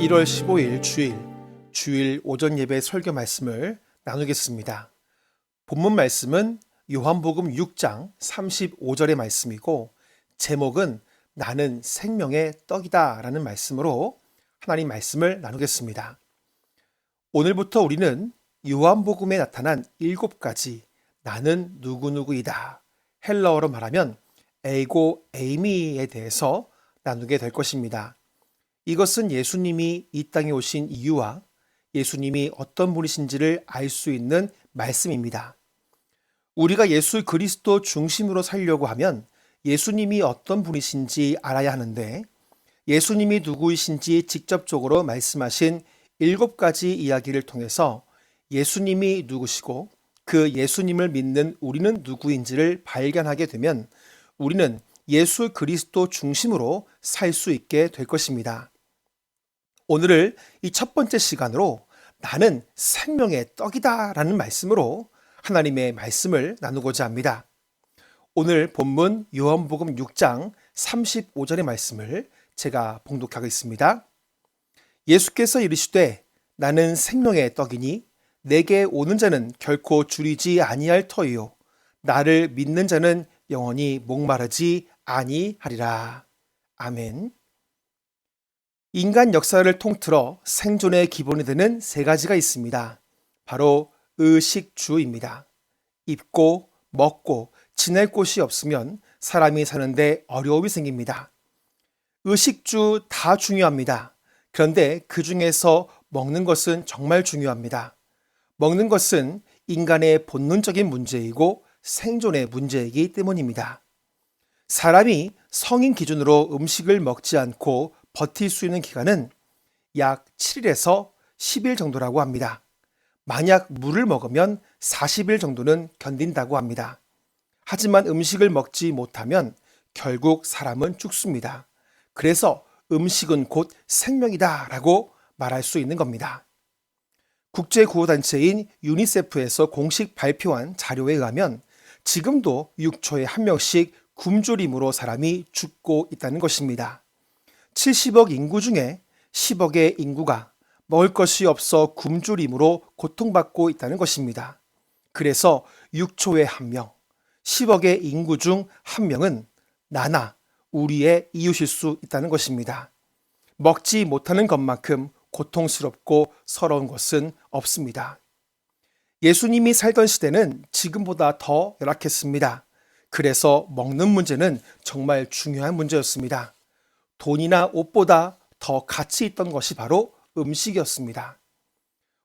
1월 15일 주일 오전 예배 설교 말씀을 나누겠습니다. 본문 말씀은 요한복음 6장 35절의 말씀이고 제목은 나는 생명의 떡이다 라는 말씀으로 하나님 말씀을 나누겠습니다. 오늘부터 우리는 요한복음에 나타난 7가지 나는 누구누구이다, 헬라어로 말하면 에이고 에이미에 대해서 나누게 될 것입니다. 이것은 예수님이 이 땅에 오신 이유와 예수님이 어떤 분이신지를 알 수 있는 말씀입니다. 우리가 예수 그리스도 중심으로 살려고 하면 예수님이 어떤 분이신지 알아야 하는데 예수님이 누구이신지 직접적으로 말씀하신 7가지 이야기를 통해서 예수님이 누구시고 그 예수님을 믿는 우리는 누구인지를 발견하게 되면 우리는 예수 그리스도 중심으로 살 수 있게 될 것입니다. 오늘을 이 첫 번째 시간으로 나는 생명의 떡이다 라는 말씀으로 하나님의 말씀을 나누고자 합니다. 오늘 본문 요한복음 6장 35절의 말씀을 제가 봉독하겠습니다. 예수께서 이르시되 나는 생명의 떡이니 내게 오는 자는 결코 줄이지 아니할 터이요 나를 믿는 자는 영원히 목마르지 아니하리라. 아멘. 인간 역사를 통틀어 생존의 기본이 되는 3가지가 있습니다. 바로 의식주입니다. 입고 먹고 지낼 곳이 없으면 사람이 사는데 어려움이 생깁니다. 의식주 다 중요합니다. 그런데 그 중에서 먹는 것은 정말 중요합니다. 먹는 것은 인간의 본능적인 문제이고 생존의 문제이기 때문입니다. 사람이 성인 기준으로 음식을 먹지 않고 버틸 수 있는 기간은 약 7일에서 10일 정도라고 합니다. 만약 물을 먹으면 40일 정도는 견딘다고 합니다. 하지만 음식을 먹지 못하면 결국 사람은 죽습니다. 그래서 음식은 곧 생명이다 라고 말할 수 있는 겁니다. 국제구호단체인 유니세프에서 공식 발표한 자료에 의하면 지금도 6초에 1명씩 굶주림으로 사람이 죽고 있다는 것입니다. 70억 인구 중에 10억의 인구가 먹을 것이 없어 굶주림으로 고통받고 있다는 것입니다. 그래서 6초에 1명, 10억의 인구 중 1명은 나나 우리의 이웃일 수 있다는 것입니다. 먹지 못하는 것만큼 고통스럽고 서러운 것은 없습니다. 예수님이 살던 시대는 지금보다 더 열악했습니다. 그래서 먹는 문제는 정말 중요한 문제였습니다. 돈이나 옷보다 더 가치 있던 것이 바로 음식이었습니다.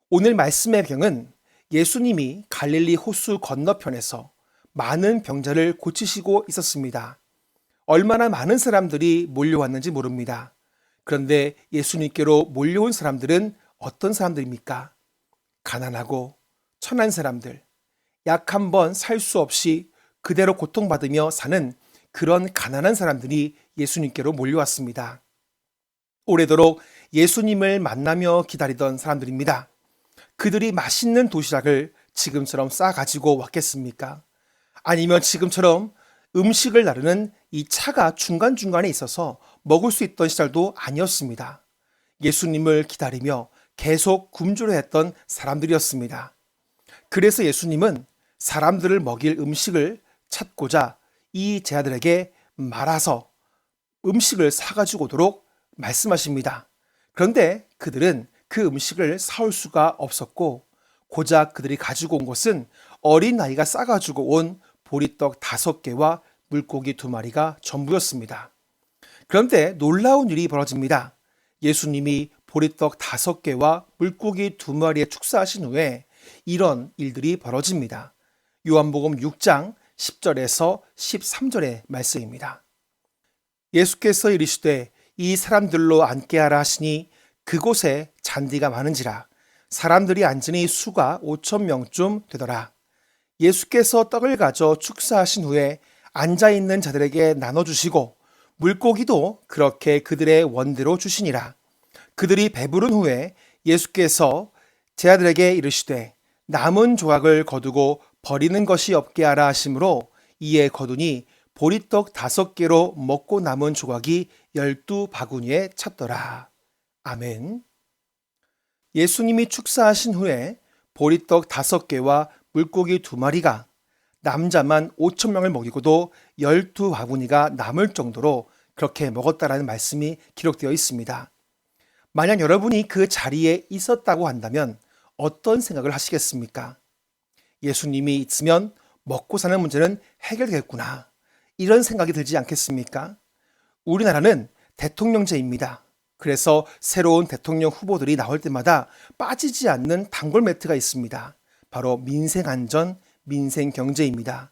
오늘 말씀의 배경은 예수님이 갈릴리 호수 건너편에서 많은 병자를 고치시고 있었습니다. 얼마나 많은 사람들이 몰려왔는지 모릅니다. 그런데 예수님께로 몰려온 사람들은 어떤 사람들입니까? 가난하고 천한 사람들, 약 한 번 살 수 없이 그대로 고통받으며 사는 그런 가난한 사람들이 예수님께로 몰려왔습니다. 오래도록 예수님을 만나며 기다리던 사람들입니다. 그들이 맛있는 도시락을 지금처럼 싸가지고 왔겠습니까? 아니면 지금처럼 음식을 나르는 이 차가 중간중간에 있어서 먹을 수 있던 시절도 아니었습니다. 예수님을 기다리며 계속 굶주려 했던 사람들이었습니다. 그래서 예수님은 사람들을 먹일 음식을 찾고자 이 제자들에게 말아서 음식을 사가지고 오도록 말씀하십니다. 그런데 그들은 그 음식을 사올 수가 없었고 고작 그들이 가지고 온 것은 어린아이가 싸가지고 온 보리떡 5개와 물고기 2마리가 전부였습니다. 그런데 놀라운 일이 벌어집니다. 예수님이 보리떡 5개와 물고기 2마리에 축사하신 후에 이런 일들이 벌어집니다. 요한복음 6장 10절에서 13절의 말씀입니다. 예수께서 이르시되 이 사람들로 앉게 하라 하시니 그곳에 잔디가 많은지라 사람들이 앉으니 수가 5,000명쯤 되더라. 예수께서 떡을 가져 축사하신 후에 앉아있는 자들에게 나눠주시고 물고기도 그렇게 그들의 원대로 주시니라. 그들이 배부른 후에 예수께서 제자들에게 이르시되 남은 조각을 거두고 버리는 것이 없게 하라 하심으로 이에 거두니 보리떡 5개로 먹고 남은 조각이 12바구니에 찼더라. 아멘. 예수님이 축사하신 후에 보리떡 5개와 물고기 2마리가 남자만 5천 명을 먹이고도 12바구니가 남을 정도로 그렇게 먹었다라는 말씀이 기록되어 있습니다. 만약 여러분이 그 자리에 있었다고 한다면 어떤 생각을 하시겠습니까? 예수님이 있으면 먹고 사는 문제는 해결되겠구나. 이런 생각이 들지 않겠습니까? 우리나라는 대통령제입니다. 그래서 새로운 대통령 후보들이 나올 때마다 빠지지 않는 단골 매트가 있습니다. 바로 민생안전, 민생경제입니다.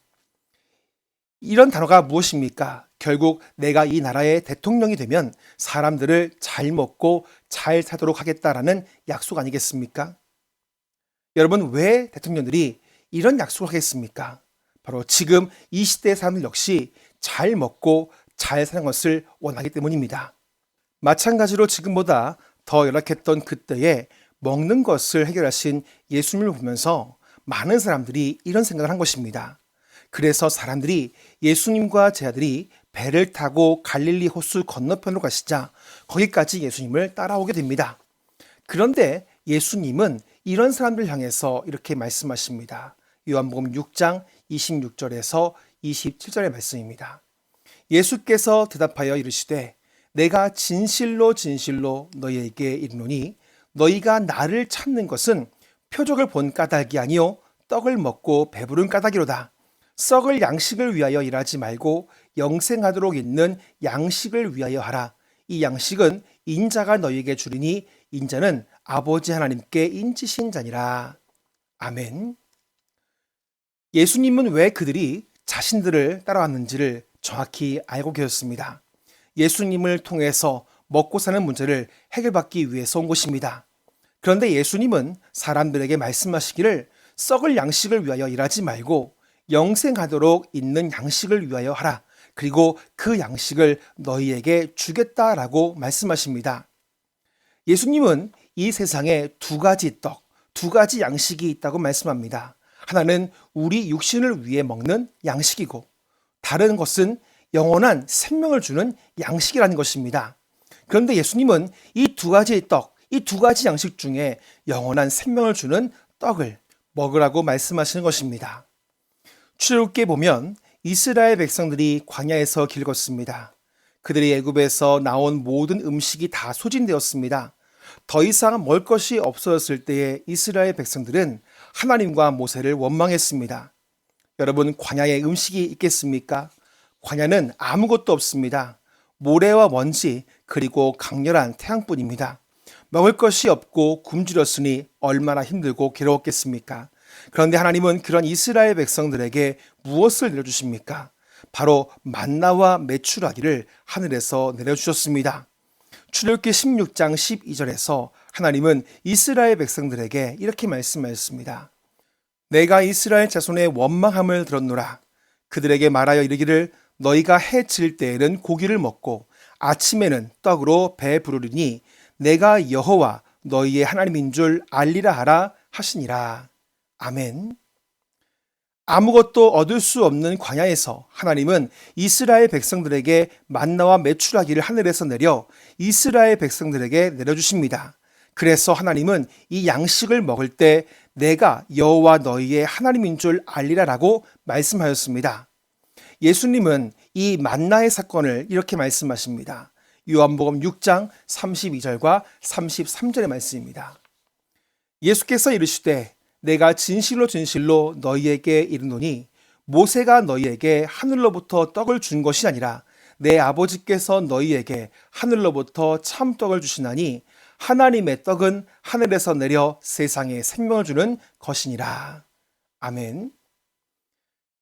이런 단어가 무엇입니까? 결국 내가 이 나라의 대통령이 되면 사람들을 잘 먹고 잘 사도록 하겠다라는 약속 아니겠습니까? 여러분, 왜 대통령들이 이런 약속을 하겠습니까? 바로 지금 이 시대의 사람들 역시 잘 먹고 잘 사는 것을 원하기 때문입니다. 마찬가지로 지금보다 더 열악했던 그때에 먹는 것을 해결하신 예수님을 보면서 많은 사람들이 이런 생각을 한 것입니다. 그래서 사람들이 예수님과 제자들이 배를 타고 갈릴리 호수 건너편으로 가시자 거기까지 예수님을 따라오게 됩니다. 그런데 예수님은 이런 사람들 향해서 이렇게 말씀하십니다. 요한복음 6장 26절에서 27절의 말씀입니다. 예수께서 대답하여 이르시되 내가 진실로 진실로 너희에게 이르노니 너희가 나를 찾는 것은 표적을 본 까닭이 아니요 떡을 먹고 배부른 까닭이로다. 썩을 양식을 위하여 일하지 말고 영생하도록 있는 양식을 위하여 하라. 이 양식은 인자가 너희에게 주리니 인자는 아버지 하나님께 인치신 자니라. 아멘. 예수님은 왜 그들이 자신들을 따라왔는지를 정확히 알고 계셨습니다. 예수님을 통해서 먹고 사는 문제를 해결받기 위해서 온 것입니다. 그런데 예수님은 사람들에게 말씀하시기를 썩을 양식을 위하여 일하지 말고 영생하도록 있는 양식을 위하여 하라. 그리고 그 양식을 너희에게 주겠다라고 말씀하십니다. 예수님은 이 세상에 2가지 떡, 2가지 양식이 있다고 말씀합니다. 하나는 우리 육신을 위해 먹는 양식이고 다른 것은 영원한 생명을 주는 양식이라는 것입니다. 그런데 예수님은 이 2가지 떡, 이 2가지 양식 중에 영원한 생명을 주는 떡을 먹으라고 말씀하시는 것입니다. 출애굽기에 보면 이스라엘 백성들이 광야에서 길 걷습니다. 그들이 애굽에서 나온 모든 음식이 다 소진되었습니다. 더 이상 먹을 것이 없어졌을 때에 이스라엘 백성들은 하나님과 모세를 원망했습니다. 여러분, 광야에 음식이 있겠습니까? 광야는 아무것도 없습니다. 모래와 먼지 그리고 강렬한 태양뿐입니다. 먹을 것이 없고 굶주렸으니 얼마나 힘들고 괴로웠겠습니까? 그런데 하나님은 그런 이스라엘 백성들에게 무엇을 내려주십니까? 바로 만나와 메추라기를 하늘에서 내려주셨습니다. 출애굽기 16장 12절에서 하나님은 이스라엘 백성들에게 이렇게 말씀하셨습니다. 내가 이스라엘 자손의 원망함을 들었노라. 그들에게 말하여 이르기를 너희가 해 질 때에는 고기를 먹고 아침에는 떡으로 배 부르리니 내가 여호와 너희의 하나님인 줄 알리라 하라 하시니라. 아멘. 아무것도 얻을 수 없는 광야에서 하나님은 이스라엘 백성들에게 만나와 메추라기를 하늘에서 내려 이스라엘 백성들에게 내려주십니다. 그래서 하나님은 이 양식을 먹을 때 내가 여호와 너희의 하나님인 줄 알리라라고 말씀하였습니다. 예수님은 이 만나의 사건을 이렇게 말씀하십니다. 요한복음 6장 32절과 33절의 말씀입니다. 예수께서 이르시되 내가 진실로 진실로 너희에게 이르노니 모세가 너희에게 하늘로부터 떡을 준 것이 아니라 내 아버지께서 너희에게 하늘로부터 참떡을 주시나니 하나님의 떡은 하늘에서 내려 세상에 생명을 주는 것이니라. 아멘.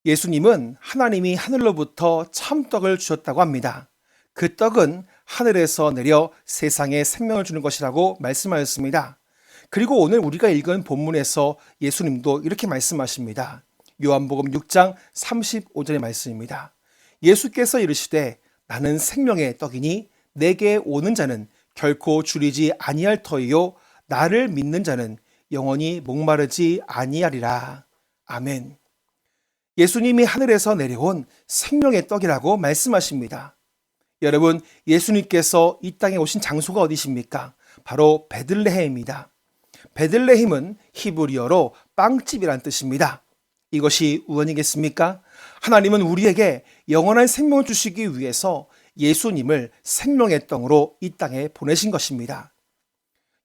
예수님은 하나님이 하늘로부터 참떡을 주셨다고 합니다. 그 떡은 하늘에서 내려 세상에 생명을 주는 것이라고 말씀하였습니다. 그리고 오늘 우리가 읽은 본문에서 예수님도 이렇게 말씀하십니다. 요한복음 6장 35절의 말씀입니다. 예수께서 이르시되 나는 생명의 떡이니 내게 오는 자는 결코 줄이지 아니할 터이요 나를 믿는 자는 영원히 목마르지 아니하리라. 아멘. 예수님이 하늘에서 내려온 생명의 떡이라고 말씀하십니다. 여러분, 예수님께서 이 땅에 오신 장소가 어디십니까? 바로 베들레헴입니다. 베들레헴은 히브리어로 빵집이란 뜻입니다. 이것이 우연이겠습니까? 하나님은 우리에게 영원한 생명을 주시기 위해서 예수님을 생명의 떡으로 이 땅에 보내신 것입니다.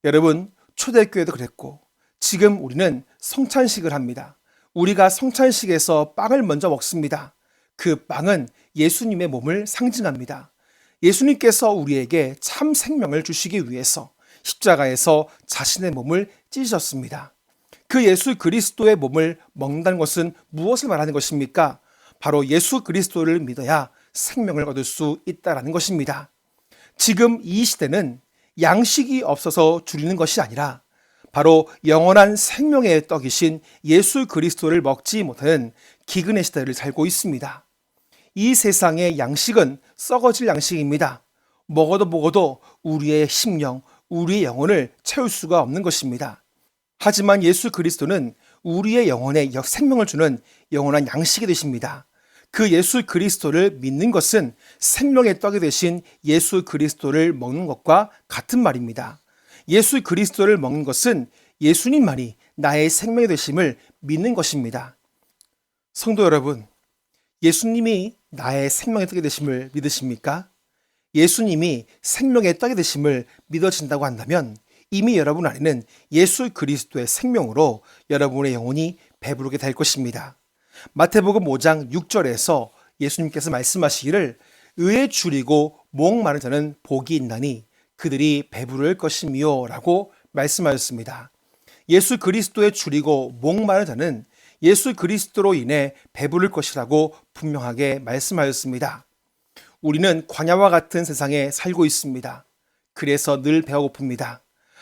여러분, 초대교회도 그랬고 지금 우리는 성찬식을 합니다. 우리가 성찬식에서 빵을 먼저 먹습니다. 그 빵은 예수님의 몸을 상징합니다. 예수님께서 우리에게 참 생명을 주시기 위해서 십자가에서 자신의 몸을 찢으셨습니다. 그 예수 그리스도의 몸을 먹는다는 것은 무엇을 말하는 것입니까? 바로 예수 그리스도를 믿어야 생명을 얻을 수 있다는 것입니다. 지금 이 시대는 양식이 없어서 줄이는 것이 아니라 바로 영원한 생명의 떡이신 예수 그리스도를 먹지 못하는 기근의 시대를 살고 있습니다. 이 세상의 양식은 썩어질 양식입니다. 먹어도 우리의 심령, 우리의 영혼을 채울 수가 없는 것입니다. 하지만 예수 그리스도는 우리의 영혼에 생명을 주는 영원한 양식이 되십니다. 그 예수 그리스도를 믿는 것은 생명의 떡이 되신 예수 그리스도를 먹는 것과 같은 말입니다. 예수 그리스도를 먹는 것은 예수님만이 나의 생명이 되심을 믿는 것입니다. 성도 여러분, 예수님이 나의 생명의 떡이 되심을 믿으십니까? 예수님이 생명의 떡이 되심을 믿어진다고 한다면 이미 여러분 안에는 예수 그리스도의 생명으로 여러분의 영혼이 배부르게 될 것입니다. 마태복음 5장 6절에서 예수님께서 말씀하시기를 의에 줄이고 목마른 자는 복이 있나니 그들이 배부를 것이미요 라고 말씀하셨습니다. 예수 그리스도에 줄이고 목마른 자는 예수 그리스도로 인해 배부를 것이라고 분명하게 말씀하셨습니다. 우리는 광야와 같은 세상에 살고 있습니다. 그래서 늘 배가 고픕니다.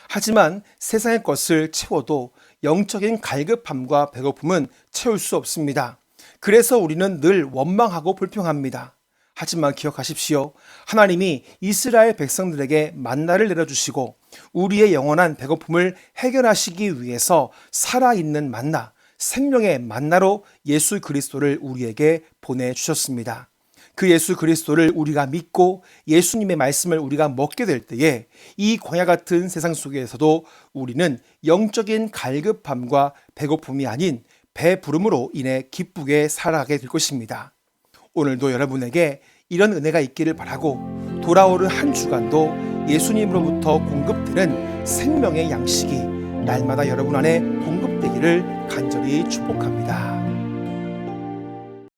하지만 세상의 것을 채워도 영적인 갈급함과 배고픔은 채울 수 없습니다. 그래서 우리는 늘 원망하고 불평합니다. 하지만 기억하십시오. 하나님이 이스라엘 백성들에게 만나를 내려주시고 우리의 영원한 배고픔을 해결하시기 위해서 살아있는 만나, 생명의 만나로 예수 그리스도를 우리에게 보내주셨습니다. 그 예수 그리스도를 우리가 믿고 예수님의 말씀을 우리가 먹게 될 때에 이 광야 같은 세상 속에서도 우리는 영적인 갈급함과 배고픔이 아닌 배부름으로 인해 기쁘게 살아가게 될 것입니다. 오늘도 여러분에게 이런 은혜가 있기를 바라고 돌아오는 한 주간도 예수님으로부터 공급되는 생명의 양식이 날마다 여러분 안에 공급되기를 간절히 축복합니다.